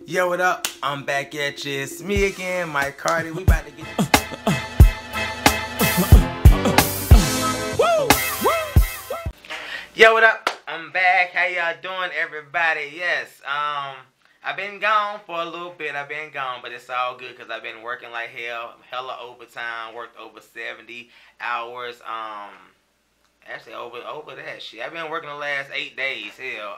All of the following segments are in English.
Yo, what up? I'm back at you. It's me again, Mike Cardi. We about to get Yo, what up? I'm back. How y'all doing, everybody? Yes, I've been gone for a little bit. I've been gone, but it's all good because I've been working like hell, hella overtime. Worked over 70 hours. Actually over that shit. I've been working the last 8 days. Hell,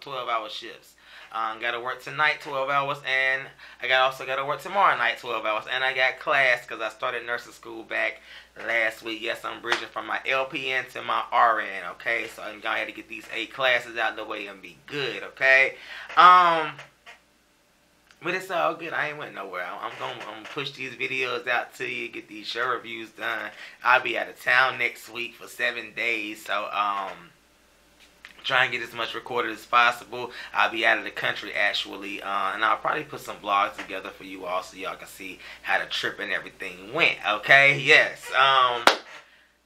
12-hour shifts. Got to work tonight 12 hours, and I also got to work tomorrow night 12 hours, and I got class because I started nursing school back last week. Yes, I'm bridging from my LPN to my RN. Okay, so I'm gonna have to get these 8 classes out the way and be good. Okay, but it's all good. I ain't went nowhere. I'm gonna push these videos out to you, get these show reviews done. I'll be out of town next week for 7 days, so try and get as much recorded as possible. I'll be out of the country actually, and I'll probably put some vlogs together for you all so y'all can see how the trip and everything went. Okay, yes.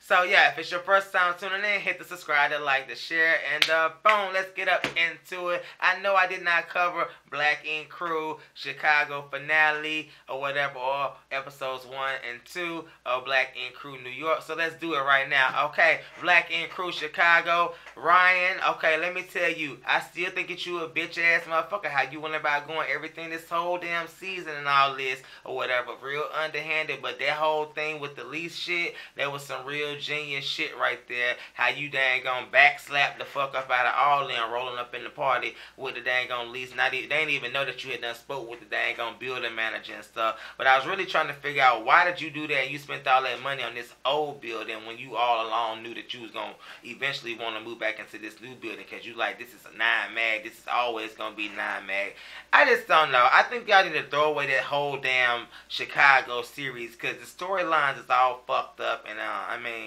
So yeah, if it's your first time tuning in, hit the subscribe, the like, the share, and boom, let's get up into it. I know I did not cover Black Ink Crew Chicago finale or whatever, or episodes 1 and 2 of Black Ink Crew New York, so let's do it right now. Okay, Black Ink Crew Chicago, Ryan. Okay, let me tell you, I still think that you a bitch ass motherfucker. How you went about going everything this whole damn season and all this or whatever, real underhanded. But that whole thing with the lease shit, that was some real genius shit right there. How you dang gonna backslap the fuck up out of all them rolling up in the party with the dang on lease. Not even, they didn't even know that you had done spoke with the dang on building manager and stuff. But I was really trying to figure out, why did you do that and you spent all that money on this old building when you all along knew that you was gonna eventually want to move back into this new building, because you like, this is a 9 mag, this is always gonna be 9 mag. I just don't know. I think y'all need to throw away that whole damn Chicago series, because the storylines is all fucked up, and I mean,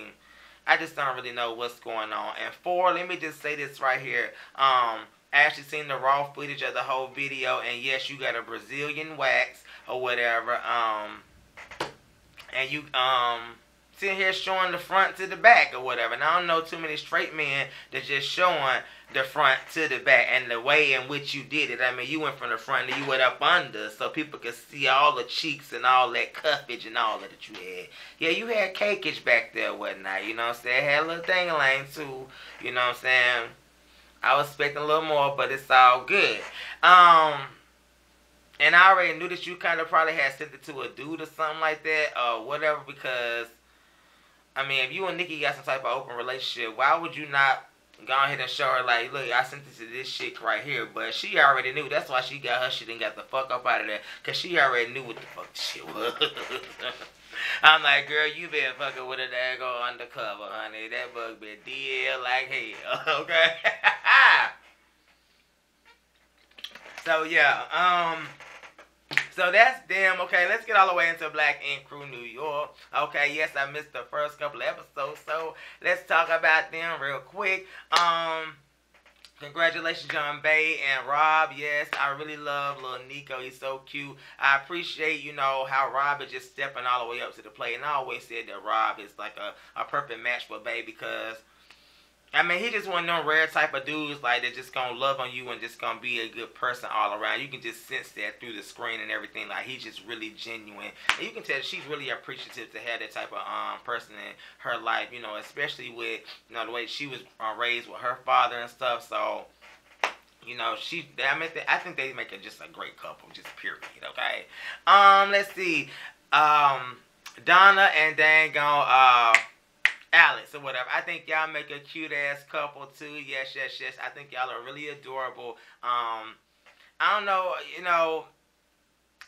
I just don't really know what's going on. And 4, let me just say this right here. I actually seen the raw footage of the whole video, and yes, you got a Brazilian wax or whatever. And you sitting here showing the front to the back or whatever. And I don't know too many straight men that just showing the front to the back, and the way in which you did it. I mean, you went from the front and you went up under so people could see all the cheeks and all that cuffage and all that you had. Yeah, you had cakeage back there, whatnot. You know what I'm saying? Had a little dangling too. You know what I'm saying? I was expecting a little more, but it's all good. And I already knew that you kind of probably had sent it to a dude or something like that or whatever, because I mean, if you and Nikki got some type of open relationship, why would you not go ahead and show her, like, look, I sent it to this shit right here? But she already knew. That's why she got her shit and got the fuck up out of there, because she already knew what the fuck the shit was. I'm like, girl, you been fucking with a daggone undercover, honey. That bug been dead like hell, okay? So, yeah, so that's them. Okay, let's get all the way into Black Ink Crew New York. Okay, yes, I missed the first couple of episodes, so let's talk about them real quick. Congratulations, John Bay and Rob. Yes, I really love little Nico. He's so cute. I appreciate, you know, how Rob is just stepping all the way up to the plate. And I always said that Rob is like a perfect match for Bay, because I mean, he just one of them rare type of dudes, like, that just gonna love on you and just gonna be a good person all around. You can just sense that through the screen and everything. Like, he's just really genuine. And you can tell she's really appreciative to have that type of person in her life, you know, especially with, you know, the way she was raised with her father and stuff. So, you know, I think they make just a great couple, just period, okay? Let's see. Donna and dang Alex or whatever. I think y'all make a cute ass couple too. Yes, yes, yes. I think y'all are really adorable. I don't know, you know,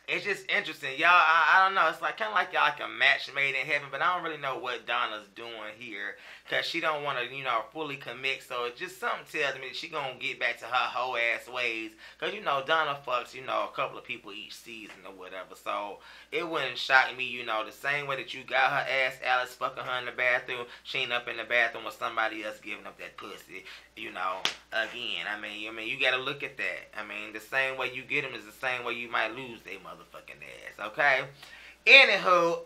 it's just interesting. Y'all, I don't know. It's like kind of like y'all like a match made in heaven, but I don't really know what Donna's doing here, because she don't want to, you know, fully commit. So it's just something tells me that she going to get back to her hoe ass ways, because, you know, Donna fucks, you know, a couple of people each season or whatever. So it wouldn't shock me, you know, the same way that you got her ass Alice fucking her in the bathroom, she ain't up in the bathroom with somebody else giving up that pussy, you know, again. I mean, you got to look at that. I mean, the same way you get them is the same way you might lose they motherfucking ass, okay? Anywho,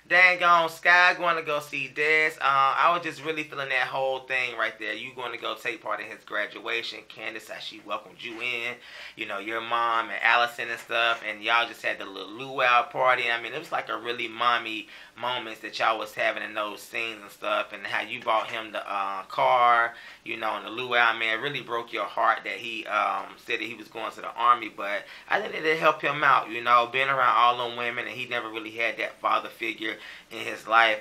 Dang on, Sky going to go see Des. I was just really feeling that whole thing right there. You going to go take part in his graduation. Candace, how she welcomed you in. You know, your mom and Allison and stuff. And y'all just had the little luau party. I mean, it was like a really mommy moments that y'all was having in those scenes and stuff. And how you bought him the car, you know, and the luau. Man, it really broke your heart that he said that he was going to the army. But I think it helped him out, you know, being around all them women. And he never really had that father figure in his life.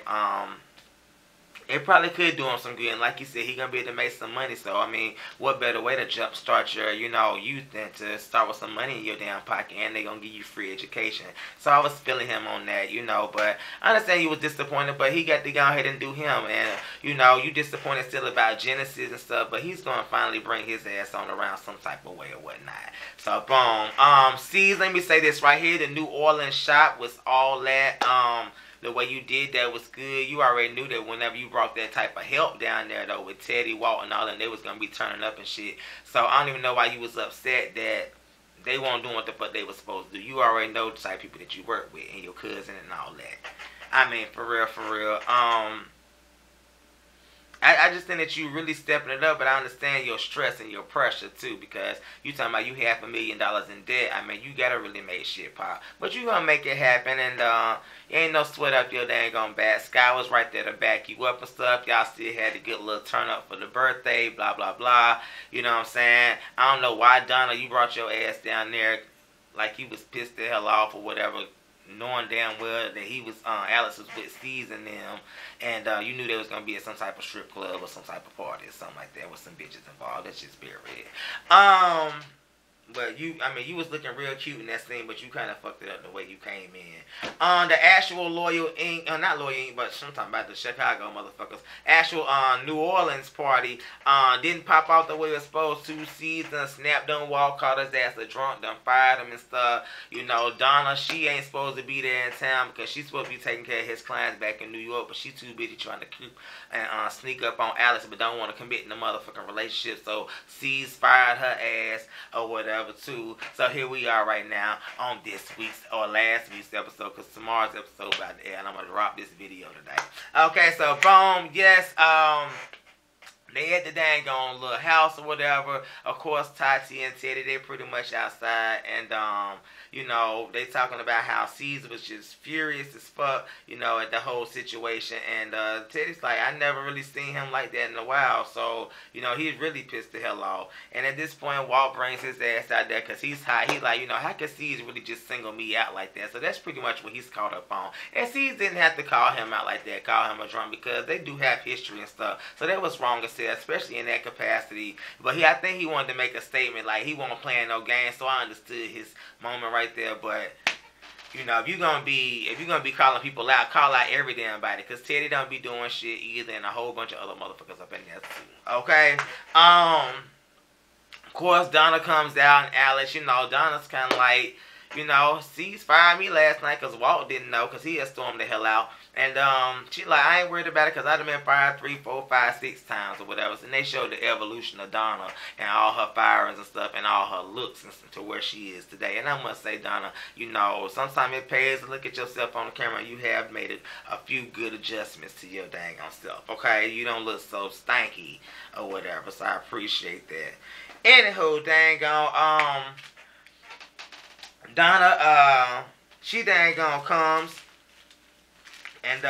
It probably could do him some good, and like you said, he gonna be able to make some money. So I mean, what better way to jumpstart your, you know, youth than to start with some money in your damn pocket, and they gonna give you free education. So I was feeling him on that, you know. But I understand he was disappointed, but he got to go ahead and do him. And you know, you disappointed still about Genesis and stuff, but he's gonna finally bring his ass on around some type of way or whatnot. So boom. C's, let me say this right here: the New Orleans shop was all that. The way you did that was good. You already knew that whenever you brought that type of help down there, though, with Teddy, Walt, and all that, they was going to be turning up and shit. So I don't even know why you was upset that they weren't doing what the fuck they was supposed to do. You already know the type of people that you work with and your cousin and all that. I mean, for real, for real. I just think that you really stepping it up, but I understand your stress and your pressure too, because you talking about you $500,000 in debt. I mean, you gotta really make shit pop, but you gonna make it happen, and ain't no sweat up your dang on back. Sky was right there to back you up and stuff. Y'all still had a good little turn up for the birthday, blah blah blah. You know what I'm saying? I don't know why Donna, you brought your ass down there like you was pissed the hell off or whatever, knowing damn well that he was Alex was with Steez and them, and you knew there was gonna be at some type of strip club or some type of party or something like that with some bitches involved. That's just very red. But you, I mean, you was looking real cute in that scene, but you kind of fucked it up the way you came in. The actual Loyal Inc., not Loyal Inc., but I'm talking about the Chicago motherfuckers. Actual New Orleans party didn't pop out the way it was supposed to. Season snapped on Walt, caught his ass a drunk, done fired him and stuff. You know, Donna, she ain't supposed to be there in town because she's supposed to be taking care of his clients back in New York, but she's too busy trying to keep and sneak up on Alex, but don't want to commit in the motherfucking relationship. So C's fired her ass or whatever too. So here we are right now on this week's or last week's episode, because tomorrow's episode about to air, and I'm gonna drop this video today. Okay, so boom, yes, they at the dang on little house or whatever. Of course, Tati and Teddy, they pretty much outside, and you know, they talking about how Caesar was just furious as fuck, you know, at the whole situation. And Teddy's like, I never really seen him like that in a while. So, you know, he's really pissed the hell off. And at this point, Walt brings his ass out there because he's hot. He's like, you know, how can Caesar really just single me out like that? So that's pretty much what he's caught up on. And Caesar didn't have to call him out like that, call him a drunk, because they do have history and stuff. So that was wrong as hell, especially in that capacity. But I think he wanted to make a statement like he wasn't playing no games. So I understood his moment right there. But you know, if you're gonna be calling people out, call out every damn body, because Teddy don't be doing shit either, and a whole bunch of other motherfuckers up in there too. Okay. Of course, Donna comes out, and Alex, you know, Donna's kind of like, you know, C's fired me last night because Walt didn't know, because he had stormed the hell out. And she like, I ain't worried about it because I'd have been fired 3, 4, 5, 6 times or whatever. And they showed the evolution of Donna and all her firings and stuff and all her looks and to where she is today. And I must say, Donna, you know, sometimes it pays to look at yourself on the camera. You have made a few good adjustments to your dang on self. Okay, you don't look so stanky or whatever. So I appreciate that. Anywho, dang on, Donna, she dang on comes. And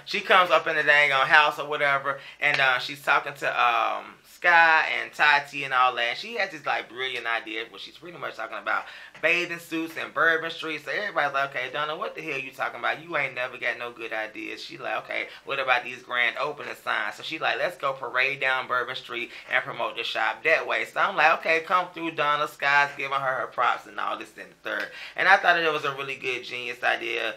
she comes up in the dang on house or whatever, and she's talking to Sky and Tati and all that. And she has this like brilliant idea where she's pretty much talking about bathing suits and Bourbon Street. So everybody's like, okay, Donna, what the hell you talking about? You ain't never got no good ideas. She like, okay, what about these grand opening signs? So she like, let's go parade down Bourbon Street and promote the shop that way. So I'm like, okay, come through, Donna. Sky's giving her props and all this and the third. And I thought that it was a really good, genius idea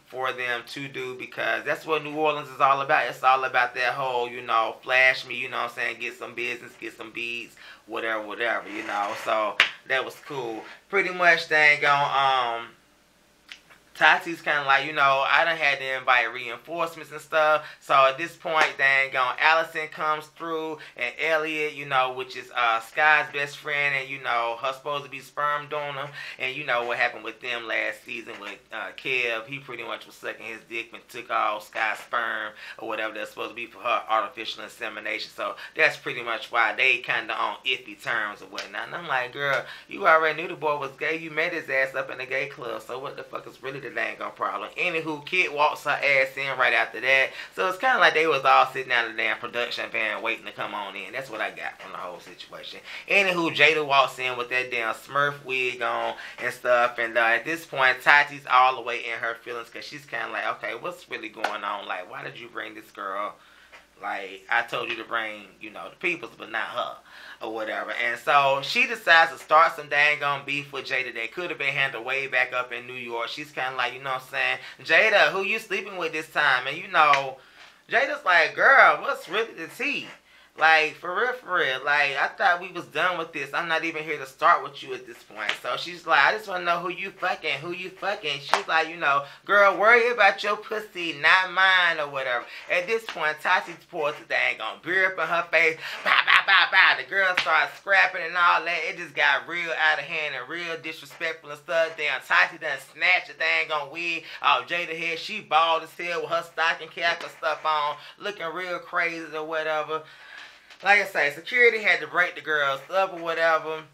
for them to do, because that's what New Orleans is all about. It's all about that whole, you know, flash me, you know what I'm saying, get some business, get some beads, whatever, you know. So that was cool. Pretty much dang on, Tati's kind of like, I done had to invite reinforcements and stuff. So at this point, dang on, Allison comes through, and Elliot, which is Sky's best friend, and her supposed to be sperm donor, and what happened with them last season with Kev. He pretty much was sucking his dick and took all Sky's sperm or whatever that's supposed to be for her artificial insemination. So that's pretty much why they kind of on iffy terms or whatnot. And I'm like, girl, you already knew the boy was gay. You met his ass up in the gay club. So what the fuck is really the dang on problem? Anywho, Kid walks her ass in right after that. So it's kind of like they was all sitting down in the damn production van waiting to come on in. That's what I got from the whole situation. Anywho, Jada walks in with that damn Smurf wig on and stuff. And at this point, Tati's all the way in her feelings because she's kind of like, okay, what's really going on? Like, why did you bring this girl? Like, I told you to bring, the peoples, but not her, or whatever. And so, she decides to start some dang on beef with Jada that could have been handled way back up in New York. She's kind of like, you know what I'm saying? Jada, who you sleeping with this time? And Jada's like, girl, what's really the tea? Like, for real, like, I thought we was done with this. I'm not even here to start with you at this point. So she's like, I just want to know who you fucking. She's like, girl, worry about your pussy, not mine, or whatever. At this point, Tati pours the dang on beer up in her face. Bow, bow, bow, bow. The girl starts scrapping and all that. It just got real out of hand and real disrespectful and stuff. Damn, Tati done snatched the dang on wig off Jada head. She bald as hell with her stocking cap and stuff on, looking real crazy or whatever. Like I say, security had to break the girls up or whatever.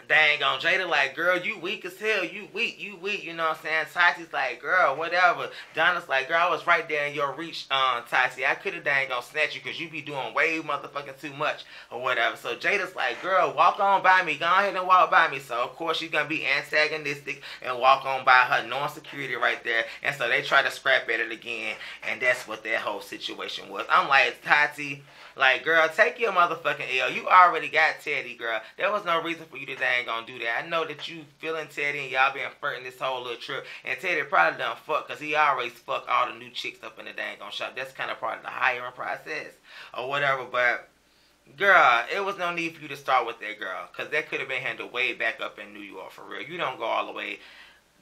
Dang on Jada like, girl, you weak as hell. You weak. You know what I'm saying? Tati's like, girl, whatever. Donna's like, girl, I was right there in your reach, Tati. I could have dang on snatch you because you be doing way motherfucking too much or whatever. So Jada's like, girl, walk on by me. Go ahead and walk by me. So, of course, she's going to be antagonistic and walk on by her, knowing security right there. And so they try to scrap at it again. And that's what that whole situation was. I'm like, Tati, like, girl, take your motherfucking L. You already got Teddy, girl. There was no reason for you to dang on do that. I know that you feeling Teddy and y'all been flirting this whole little trip. And Teddy probably done fuck because he always fuck all the new chicks up in the dang on shop. That's kind of part of the hiring process or whatever. But, girl, it was no need for you to start with that girl because that could have been handled way back up in New York for real. You don't go all the way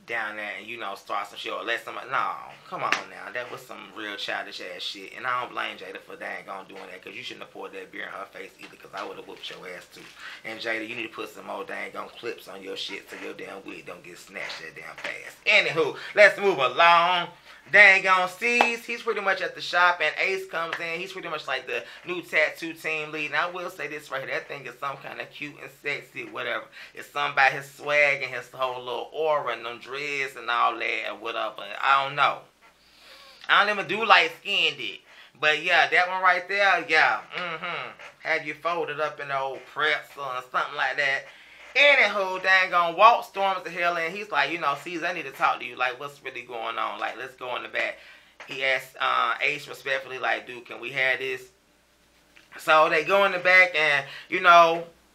down there and start some shit or let somebody. No, come on now, that was some real childish ass shit, and I don't blame Jada for dang on doing that because you shouldn't have poured that beer in her face either because I would have whooped your ass too. And Jada, you need to put some more dang on clips on your shit so your damn wig don't get snatched that damn fast. Anywho, let's move along. Dang on Steez, he's pretty much at the shop, and Ace comes in. He's pretty much like the new tattoo team lead. And I will say this right here, that thing is some kind of cute and sexy, whatever. It's something about his swag and his whole little aura and them dreads and all that and whatever. I don't know. I don't even do light-skinned it. But yeah, that one right there, yeah. Have you folded up in the old pretzel or something like that. Anywho, dang on, Walt storms the hell in. He's like, Caesar, I need to talk to you. Like, what's really going on? Like, let's go in the back. He asks Ace respectfully, like, dude, can we have this? So they go in the back and,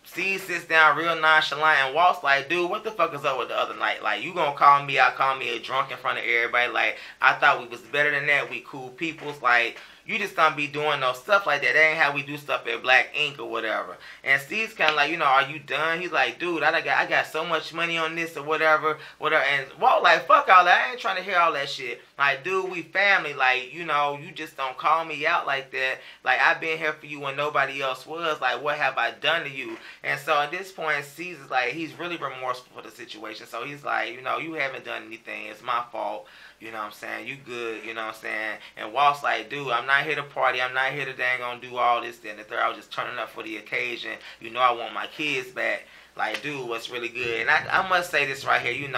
Steve sits down real nonchalant and Walt's like, dude, what the fuck is up with the other night? Like, you gonna call me out, call me a drunk in front of everybody? Like, I thought we was better than that. We cool peoples. Like, you just don't be doing no stuff like that. That ain't how we do stuff at Black Ink or whatever. And Steve's kind of like, are you done? He's like, dude, I got so much money on this or whatever. And Walt like, fuck all that. I ain't trying to hear all that shit. Like, dude, we family. Like, you just don't call me out like that. Like, I've been here for you when nobody else was. Like, what have I done to you? And so at this point, Caesar's like, he's really remorseful for the situation. So he's like, you haven't done anything. It's my fault. You know what I'm saying? You good, you know what I'm saying? And Walt's like, dude, I'm not here to party. I'm not here to dang on do all this, that, and the third. I was just turning up for the occasion. I want my kids back. Like, dude, what's really good? And I must say this right here,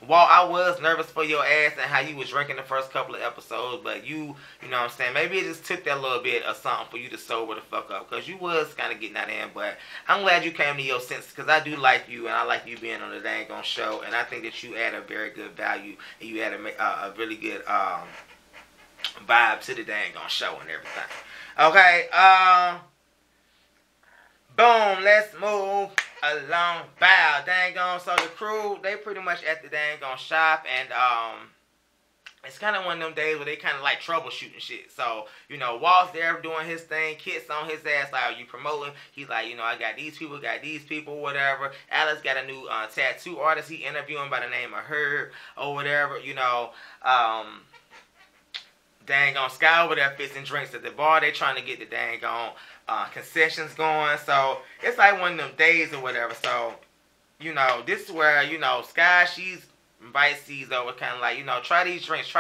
Walt, I was nervous for your ass and how you was drinking the first couple of episodes, but you know what I'm saying? Maybe it just took that little bit of something for you to sober the fuck up, because you was kind of getting that in, but I'm glad you came to your senses, because I do like you, and I like you being on the dang on show, and I think that you add a very good value, and you add a really good vibe to the dang on show and everything. Okay, boom, let's move along. Bow, dang on. So the crew, they pretty much at the dang on shop, and it's kind of one of them days where they kind of like troubleshooting shit. So, you know, Walt's there doing his thing. Kit's on his ass like, are you promoting? He's like, you know, I got these people, whatever. Alex got a new tattoo artist he interviewing by the name of Herb or whatever, you know. Dang on Sky over there fixing drinks at the bar. They trying to get the dang on concessions going. So, it's like one of them days or whatever. So, you know, this is where, you know, Sky, she's invite C's over, kind of like, you know, try these drinks,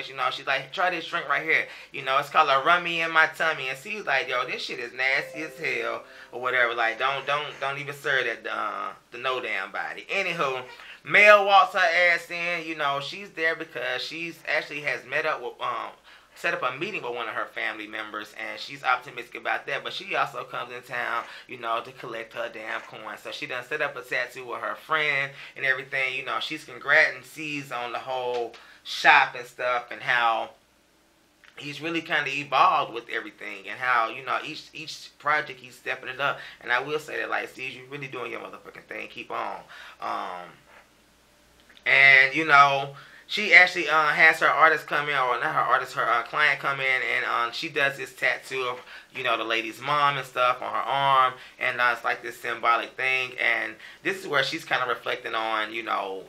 you know. She's like, try this drink right here, you know, it's called a Rummy in my tummy. And C's like, yo, this shit is nasty as hell or whatever. Like, don't even serve that the no damn body. Anywho, Mel walks her ass in. You know, she's there because she's actually has met up with set up a meeting with one of her family members, and she's optimistic about that. But she also comes in town, you know, to collect her damn coin. So she done set up a tattoo with her friend and everything. You know, she's congrating C's on the whole shop and stuff, and how he's really kind of evolved with everything, and how, you know, each project he's stepping it up. And I will say that, like, C's, you really doing your motherfucking thing. Keep on. And, you know, she actually has her artist come in, or not her artist, her client come in, and she does this tattoo of, you know, the lady's mom and stuff on her arm, and it's like this symbolic thing. And this is where she's kind of reflecting on, you know,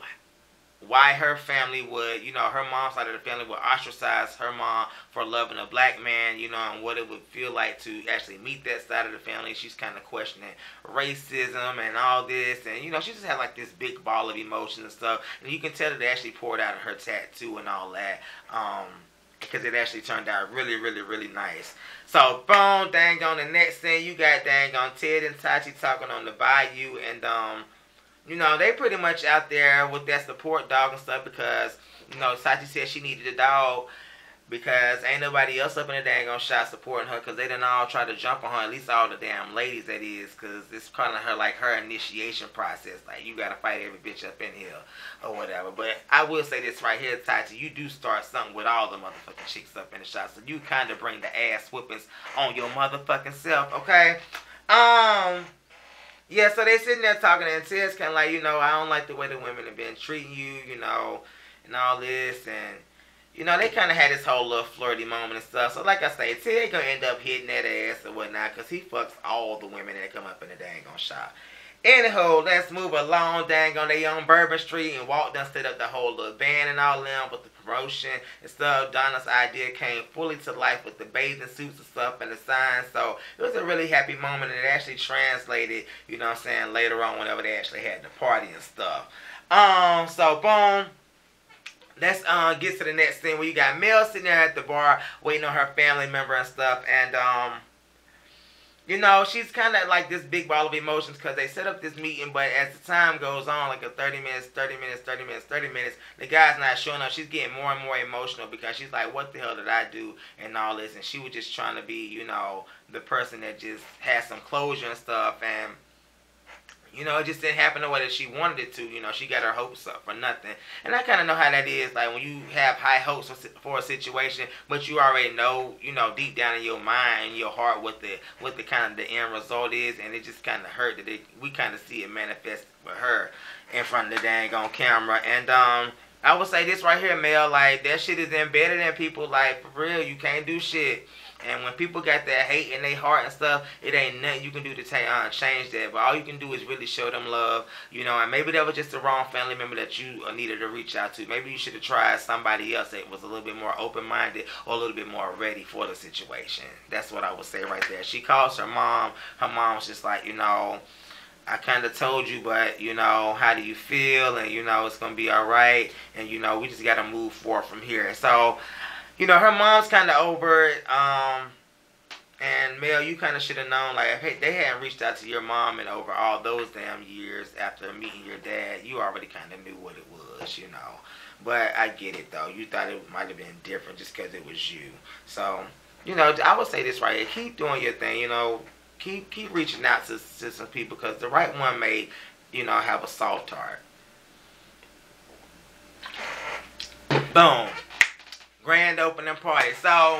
why her family would, you know, her mom's side of the family would ostracize her mom for loving a black man, you know, and what it would feel like to actually meet that side of the family. She's kind of questioning racism and all this, and, you know, she just had like this big ball of emotion and stuff, and you can tell that it actually poured out of her tattoo and all that, because it actually turned out really, really, really nice. So, boom, dang on the next thing, you got dang on Ted and Tachi talking on the bayou, and, you know, they pretty much out there with that support dog and stuff, because, you know, Sachi said she needed a dog because ain't nobody else up in the dang on shop supporting her, because they done all try to jump on her, at least all the damn ladies, that is, because it's kind of her, like, her initiation process. Like, you got to fight every bitch up in here or whatever. But I will say this right here, Tachi, you do start something with all the motherfucking chicks up in the shop, so you kind of bring the ass whoopings on your motherfucking self, okay? Yeah, so they sitting there talking, and Ted's kind of like, you know, I don't like the way the women have been treating you, you know, and all this, and, you know, they kind of had this whole little flirty moment and stuff. So, like I say, Ted gonna end up hitting that ass or whatnot, because he fucks all the women that come up in the dang on shop. Anyhow, let's move along, dang on, they on Bourbon Street, and Walt done set up the whole little band and all them with the promotion and stuff. Donna's idea came fully to life with the bathing suits and stuff and the signs. So it was a really happy moment, and it actually translated, you know what I'm saying, later on whenever they actually had the party and stuff. So boom. Let's get to the next thing where you got Mel sitting there at the bar waiting on her family member and stuff, and you know, she's kind of like this big ball of emotions because they set up this meeting, but as the time goes on, like a 30 minutes, the guy's not showing up. She's getting more and more emotional because she's like, what the hell did I do and all this? And she was just trying to be, you know, the person that just has some closure and stuff, and you know, it just didn't happen the way that she wanted it to. You know, she got her hopes up for nothing. And I kind of know how that is. Like, when you have high hopes for a situation, but you already know, you know, deep down in your mind, in your heart, what the kind of the end result is. And it just kind of hurt that we kind of see it manifest with her in front of the dang on camera. And I would say this right here, Mel, like, that shit is embedded in people. Like, for real, you can't do shit. And when people got that hate in their heart and stuff, it ain't nothing you can do to change that. But all you can do is really show them love, you know. And maybe that was just the wrong family member that you needed to reach out to. Maybe you should have tried somebody else that was a little bit more open-minded or a little bit more ready for the situation. That's what I would say right there. She calls her mom. Her mom's just like, you know, I kind of told you, but, you know, how do you feel? And, you know, it's going to be all right. And, you know, we just got to move forward from here. So, you know, her mom's kind of over it, and Mel, you kind of should have known, like, if they hadn't reached out to your mom in over all those damn years after meeting your dad, you already kind of knew what it was, you know. But I get it, though. You thought it might have been different just because it was you. So, you know, I would say this right here. Keep doing your thing, you know. Keep reaching out to some people, because the right one may, you know, have a soft heart. Boom. Grand opening party. So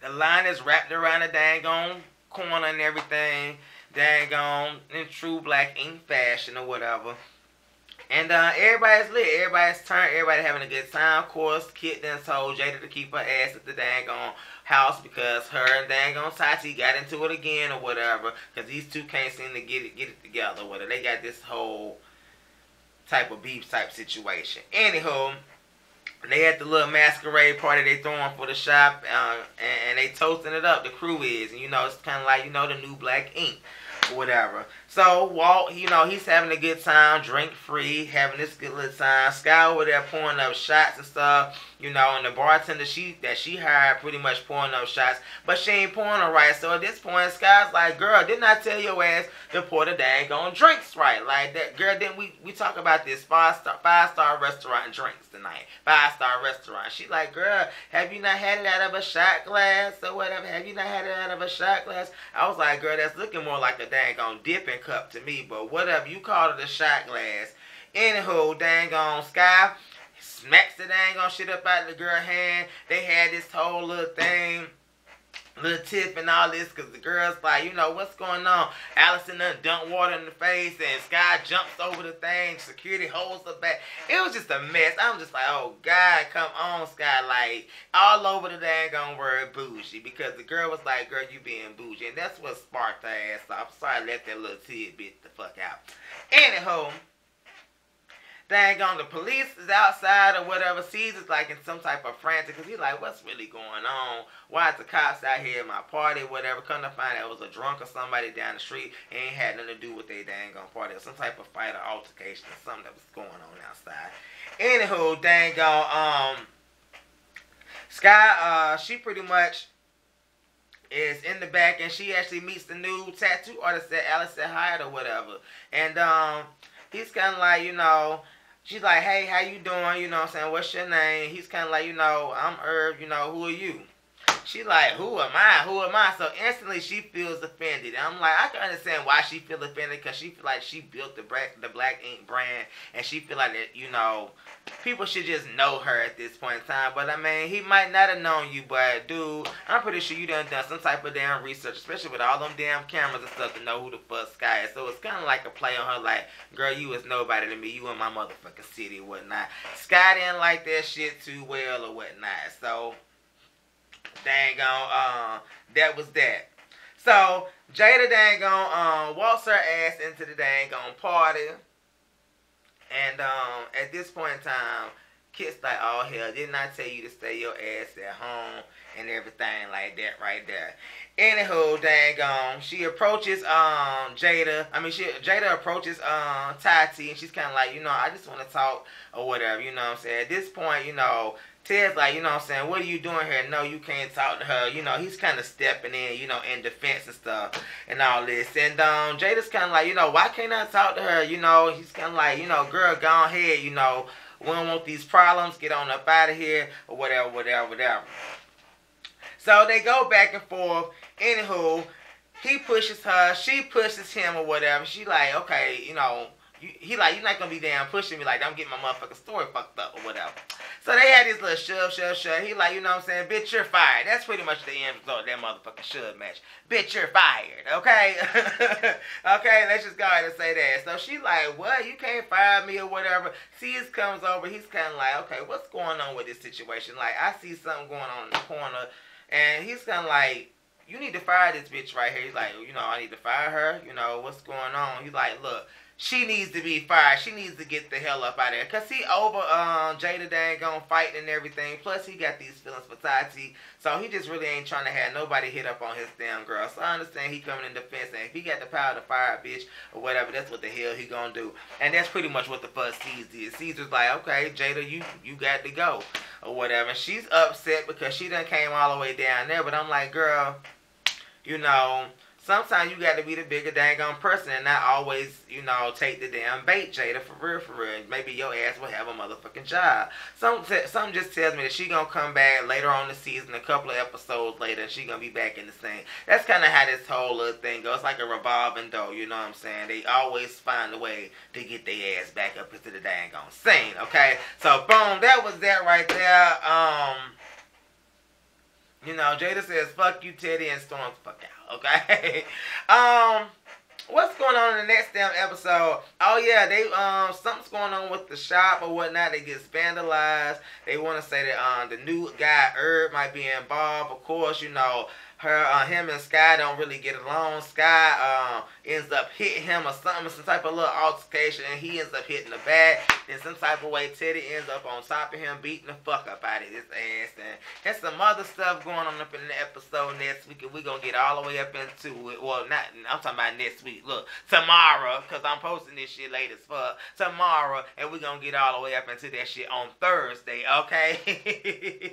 the line is wrapped around the dang on corner and everything, dang on in true black ink fashion or whatever. And everybody's lit. Everybody's turned. Everybody having a good time. Of course, Kit then told Jada to keep her ass at the dang on house because her and dang on Tati got into it again or whatever. Because these two can't seem to get it together. Whether they got this whole type of beef type situation. Anywho, they at the little masquerade party they throwing for the shop, and they toasting it up. The crew is, and you know, it's kind of like, you know, the new black ink or whatever. So Walt, you know, he's having a good time, drink free, having this good little time. Sky over there pouring up shots and stuff, you know, and the bartender that she hired pretty much pouring up shots, but she ain't pouring them right. So at this point, Sky's like, girl, didn't I tell your ass to pour the dang on drinks right? Like that, girl, didn't we talk about this five-star restaurant drinks tonight? 5-star restaurant. She like, girl, have you not had it out of a shot glass or whatever? Have you not had it out of a shot glass? I was like, girl, that's looking more like a dang on dipping cup to me, but whatever, you call it a shot glass. Anywho, dang on Sky smacks the dang on shit up out of the girl hand. They had this whole little thing, little tip and all this, because the girl's like, you know, what's going on? Allison done dumped water in the face, and Sky jumps over the thing, security holds her back. It was just a mess. I'm just like, oh God, come on, Sky, like, all over the dang on word bougie, because the girl was like, girl, you being bougie, and that's what sparked her ass off. I'm sorry, let that little tidbit the fuck out. Anyhow, dang on, the police is outside or whatever. Caesar's like in some type of frantic because he's like, what's really going on? Why is the cops out here at my party or whatever? Come to find out it was a drunk or somebody down the street. It ain't had nothing to do with their dang on party. It was some type of fight or altercation or something that was going on outside. Anywho, dang on, Sky, she pretty much is in the back, and she actually meets the new tattoo artist that Alice said hired or whatever. And he's kind of like, you know, she's like, hey, how you doing? You know what I'm saying? What's your name? He's kind of like, you know, I'm Herb. You know, who are you? She like, who am I? Who am I? So instantly she feels offended. And I'm like, I can understand why she feels offended, because she feel like she built the Black Ink brand, and she feel like that, you know, people should just know her at this point in time. But I mean, he might not have known you, but dude, I'm pretty sure you done some type of damn research, especially with all them damn cameras and stuff, to know who the fuck Sky is. So it's kind of like a play on her, like, girl, you is nobody to me. You in my motherfucking city or whatnot. Sky didn't like that shit too well or whatnot. So dang on, that was that. So Jada dang on walks her ass into the dang on party, and at this point in time, Kit's like, oh hell, didn't I tell you to stay your ass at home and everything like that right there. Anywho, dang on, she approaches Jada. I mean, Jada approaches Tati, and she's kind of like, you know, I just want to talk or whatever. You know what I'm saying? At this point, you know, Ted's like, you know what I'm saying, what are you doing here? No, you can't talk to her. You know, he's kind of stepping in, you know, in defense and stuff and all this. And Jada's kind of like, you know, why can't I talk to her? You know, he's kind of like, you know, girl, go ahead, you know, we don't want these problems. Get on up out of here or whatever, whatever, whatever. So they go back and forth. Anywho, he pushes her, she pushes him or whatever. She like, okay, you know, he like, you're not going to be damn pushing me like I'm getting my motherfucking story fucked up or whatever. So they had this little shove. He like, you know what I'm saying, bitch, you're fired. That's pretty much the end result of that motherfucking shove match. Bitch, you're fired, okay? Okay, let's just go ahead and say that. So she like, what? You can't fire me or whatever. Sees comes over. He's kind of like, okay, what's going on with this situation? Like, I see something going on in the corner. And he's kind of like, you need to fire this bitch right here. He's like, you know, I need to fire her. You know, what's going on? He's like, look, she needs to be fired. She needs to get the hell up out of there. Because he over Jada dang on fighting and everything. Plus, he got these feelings for Tati. So, he just really ain't trying to have nobody hit up on his damn girl. So, I understand he coming in defense. And if he got the power to fire a bitch or whatever, that's what the hell he gonna do. And that's pretty much what the fuck Caesar did. Caesar's like, okay, Jada, you got to go or whatever. And she's upset because she done came all the way down there. But I'm like, girl, you know, sometimes you got to be the bigger dang on person and not always, you know, take the damn bait, Jada, for real, for real. Maybe your ass will have a motherfucking job. Something just tells me that she gonna come back later on the season, a couple of episodes later, and she gonna be back in the scene. That's kind of how this whole little thing goes. It's like a revolving door, you know what I'm saying? They always find a way to get their ass back up into the dang on scene, okay? So, boom, that was that right there. You know, Jada says, fuck you, Teddy, and storms fuck out, okay? what's going on in the next damn episode? Oh yeah, they something's going on with the shop or whatnot. It gets vandalized. They want to say that the new guy Herb might be involved. Of course, you know him and Sky don't really get along. Sky ends up hitting him or something, some type of little altercation, and he ends up hitting the back. Then some type of way Teddy ends up on top of him, beating the fuck up out of his ass. And there's some other stuff going on up in the episode next week, and we're gonna get all the way up into it. Well, not I'm talking about next week. Look, tomorrow, cause I'm posting this shit late as fuck. Tomorrow, and we're gonna get all the way up into that shit on Thursday. Okay.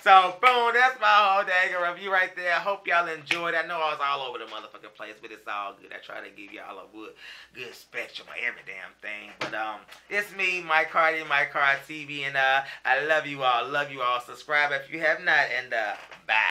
So boom, that's my whole dang review right there. I hope y'all enjoyed. I know I was all over the motherfucking place, but it's all good. I try to give y'all a good spectrum of every damn thing. But it's me, Mike Cardi, Mike Card TV, and I love you all. Love you all. Subscribe if you have not, and bye.